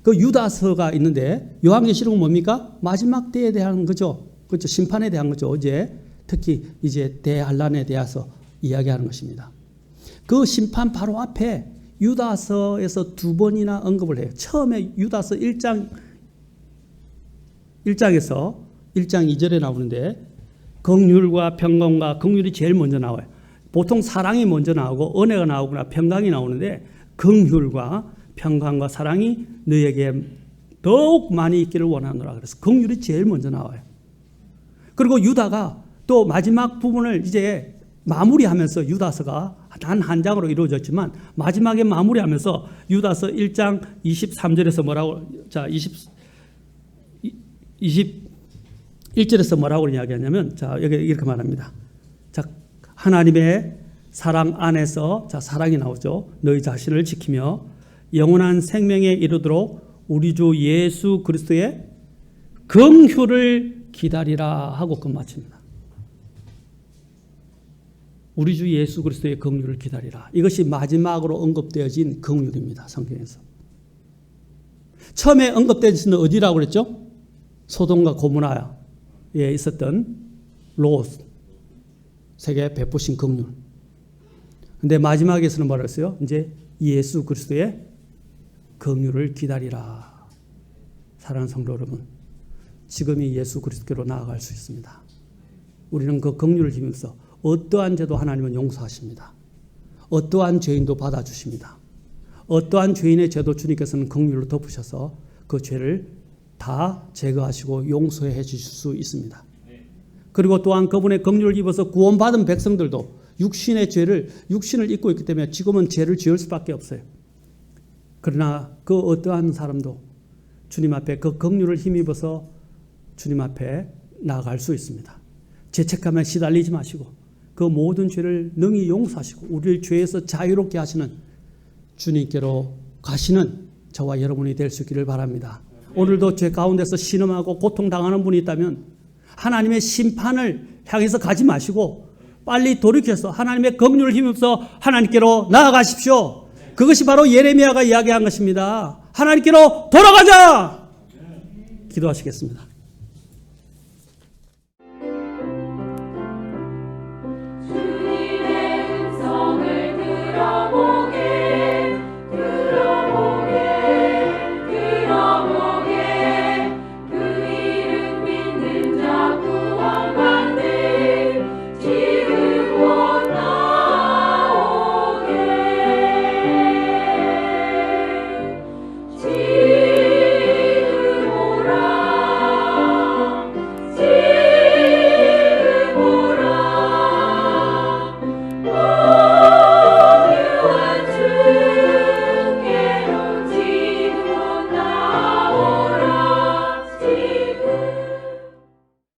그 유다서가 있는데 요한계시록은 뭡니까? 마지막 때에 대한 거죠. 그렇죠. 심판에 대한 거죠. 이제 특히 이제 대환란에 대해서 이야기하는 것입니다. 그 심판 바로 앞에 유다서에서 두 번이나 언급을 해요. 처음에 유다서 1장에서 1장 2절에 나오는데 긍휼과 평강과 긍휼이 제일 먼저 나와요. 보통 사랑이 먼저 나오고 은혜가 나오거나 평강이 나오는데 긍휼과 평강과 사랑이 너에게 더욱 많이 있기를 원하노라. 그래서 긍휼이 제일 먼저 나와요. 그리고 유다가 또 마지막 부분을 이제 마무리하면서 유다서가 단 한 장으로 이루어졌지만 마지막에 마무리하면서 유다서 1장 23절에서 뭐라고 자 21절에서 뭐라고 이야기하냐면 자 여기 이렇게 말합니다. 자 하나님의 사랑 안에서 자 사랑이 나오죠. 너희 자신을 지키며 영원한 생명에 이르도록 우리 주 예수 그리스도의 긍휼을 기다리라 하고 끝마칩니다. 우리 주 예수 그리스도의 긍휼을 기다리라. 이것이 마지막으로 언급되어진 긍휼입니다. 성경에서. 처음에 언급된 것은 어디라고 그랬죠? 소돔과 고모라에 있었던 롯에게 베푸신 긍휼. 근데 마지막에서는 뭐라 했어요? 이제 예수 그리스도의 긍휼을 기다리라. 사랑하는 성도 여러분, 지금이 예수 그리스도로 나아갈 수 있습니다. 우리는 그 긍휼을 힘입어서 어떠한 죄도 하나님은 용서하십니다. 어떠한 죄인도 받아주십니다. 어떠한 죄인의 죄도 주님께서는 긍휼로 덮으셔서 그 죄를 다 제거하시고 용서해 주실 수 있습니다. 그리고 또한 그분의 긍휼을 입어서 구원받은 백성들도 육신을 입고 있기 때문에 지금은 죄를 지을 수밖에 없어요. 그러나 그 어떠한 사람도 주님 앞에 그 긍휼을 힘입어서 주님 앞에 나아갈 수 있습니다. 죄책감에 시달리지 마시고 그 모든 죄를 능히 용서하시고 우리를 죄에서 자유롭게 하시는 주님께로 가시는 저와 여러분이 될 수 있기를 바랍니다. 오늘도 죄 가운데서 신음하고 고통당하는 분이 있다면 하나님의 심판을 향해서 가지 마시고 빨리 돌이켜서 하나님의 긍휼을 힘입어서 하나님께로 나아가십시오. 그것이 바로 예레미야가 이야기한 것입니다. 하나님께로 돌아가자. 기도하시겠습니다.